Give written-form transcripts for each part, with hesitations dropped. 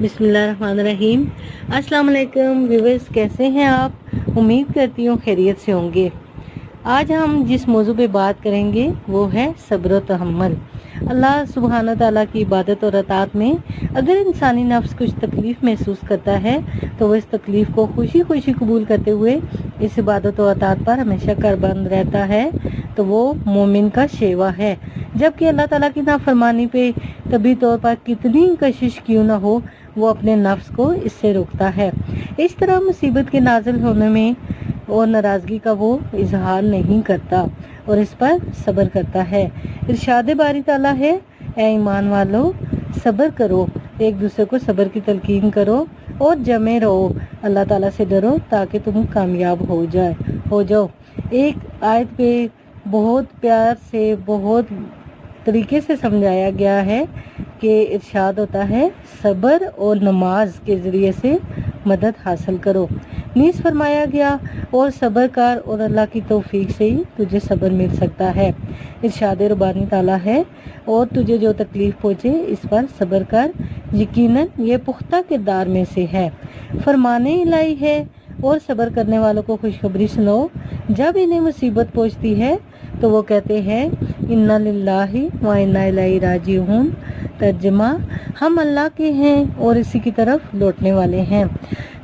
बिस्मिल्लाहिर्रहमानिर्रहीम। अस्सलाम वालेकुम व्यूअर्स, कैसे हैं आप? उम्मीद करती हूँ खैरियत से होंगे। आज हम जिस मौजू पे बात करेंगे वो है सब्र व तहम्मुल। अल्लाह सुब्हान व तआला की इबादत और अताअत में अगर इंसानी नफ्स कुछ तकलीफ़ महसूस करता है तो वह इस तकलीफ़ को खुशी खुशी कबूल करते हुए इस इबादत और अताअत पर हमेशा करबंद रहता है तो वो मोमिन का शेवा है। जबकि अल्लाह ताला की नाफरमानी पे तभी तौर पर कितनी कशिश क्यों ना हो वो अपने नफ्स को इससे रोकता है। इस तरह मुसीबत के नाजिल होने में और नाराज़गी का वो इजहार नहीं करता और इस पर सब्र करता है। इरशाद बारी ताला है, ए ईमान वालों सब्र करो, एक दूसरे को सब्र की तलकीन करो और जमे रहो, अल्लाह ताला से डरो ताकि तुम कामयाब हो जाओ। एक आयत पे बहुत प्यार से बहुत तरीके से समझाया गया है कि इरशाद होता है सब्र और नमाज के ज़रिए से मदद हासिल करो। नीस फरमाया गया और सब्र कर और अल्लाह की तौफीक से ही तुझे सब्र मिल सकता है। इरशाद रब्बानी ताला है, और तुझे जो तकलीफ़ पहुँचे इस पर सब्र कर, यकीनन ये पुख्ता किरदार में से है। फरमाने इलाही है और सब्र करने वालों को खुशखबरी सुनाओ। जब इन्हें मुसीबत पहुँचती है तो वो कहते हैं इन्ना लिल्लाहि व इन्ना इलैहि राजिऊन। तर्जमा, हम अल्लाह के हैं और इसी की तरफ लौटने वाले हैं।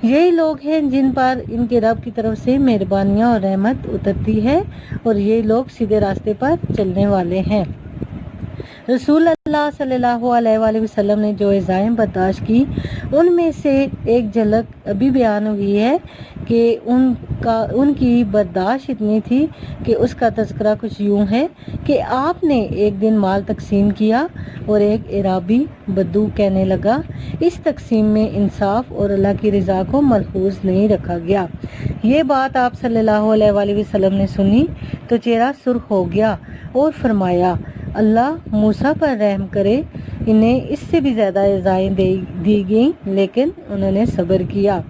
यही लोग हैं जिन पर इनके रब की तरफ से मेहरबानियाँ और रहमत उतरती है और ये लोग सीधे रास्ते पर चलने वाले हैं। रसूल अल्लाह सल्लल्लाहु अलैहि वसल्लम ने जो इज़ाएं बर्दाश्त की उनमें से एक झलक अभी बयान हुई है कि उनकी बर्दाश्त इतनी थी कि उसका तज़किरा कुछ यूँ है कि आपने एक दिन माल तकसीम किया और एक इराबी बद्दू कहने लगा, इस तकसीम में इंसाफ और अल्लाह की रज़ा को मलहूज़ नहीं रखा गया। ये बात आप सल्लल्लाहु अलैहि वसल्लम ने सुनी तो चेहरा सुर्ख हो गया और फरमाया, अल्लाह मूसा पर रहम करे, इन्हें इससे भी ज़्यादा इज़ाएं दी गई लेकिन उन्होंने सब्र किया।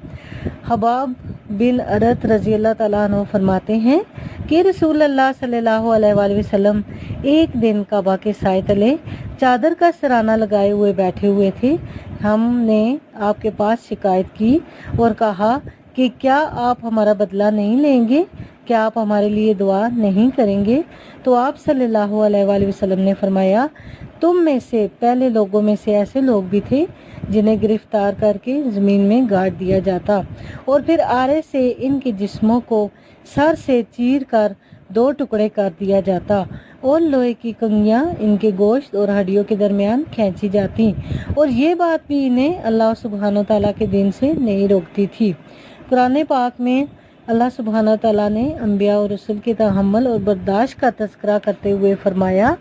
हबाब बिन अरत रज़ी अल्लाह तआला अन्हु फरमाते हैं कि रसूल अल्लाह सल्लल्लाहु अलैहि वसल्लम एक दिन काबा के साए तले चादर का सराना लगाए हुए बैठे हुए थे। हमने आपके पास शिकायत की और कहा कि क्या आप हमारा बदला नहीं लेंगे, क्या आप हमारे लिए दुआ नहीं करेंगे? तो आप सल्लल्लाहु अलैहि वसल्लम ने फरमाया, तुम में से पहले लोगों में से ऐसे लोग भी थे जिन्हें गिरफ्तार करके ज़मीन में गाड़ दिया जाता और फिर आरे से इनके जिस्मों को सर से चीर कर दो टुकड़े कर दिया जाता और लोहे की कंगियां इनके गोश्त और हड्डियों के दरमियान खींची जाती और ये बात भी इन्हें अल्लाह सुब्हानो तआला के दिन से नहीं रोकती थी। कुरान पाक में अल्लाह सुब्हानो तआला ने अंबिया और रसूल के तहम्मुल और बर्दाश्त का तज़किरा करते हुए फरमाया,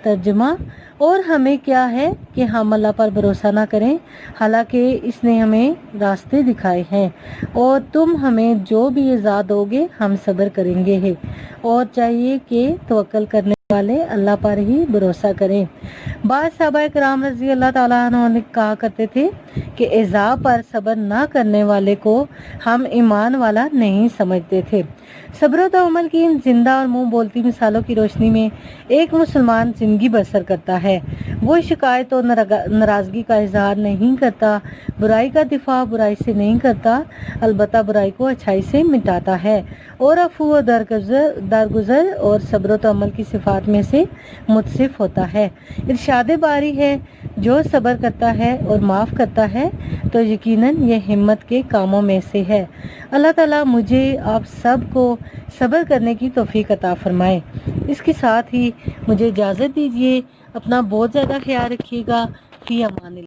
तर्जुमा, और हमें क्या है कि हम अल्लाह पर भरोसा ना करें, हालांकि इसने हमें रास्ते दिखाए हैं और तुम हमें जो भी इज़ा दोगे हम सब्र करेंगे है और चाहिए कि तवक्कल करने वाले अल्लाह पर ही भरोसा करें। बाद सहाबा किराम रज़ी अल्लाह ताला अन्हुम कहा करते थे कि इज़ा पर सब्र ना करने वाले को हम ईमान वाला नहीं समझते थे। सब्र व तहम्मुल की इन जिंदा और मुंह बोलती मिसालों की रोशनी में एक मुसलमान जिंदगी बसर करता है। वो शिकायत और नाराज़गी का इजहार नहीं करता, बुराई का दिफा बुराई से नहीं करता, अलबत्ता बुराई को अच्छाई से मिटाता है और अफू व दरगुजर और सब्र व तहम्मुल की सिफात में से मुतसिफ होता है। इरशाद बारी है, जो सब्र करता है और माफ़ करता है तो यकीनन ये हिम्मत के कामों में से है। अल्लाह ताला मुझे आप सब को सब्र करने की तौफीक अता फरमाए। इसके साथ ही मुझे इजाज़त दीजिए। अपना बहुत ज़्यादा ख्याल रखिएगा। फी अमान।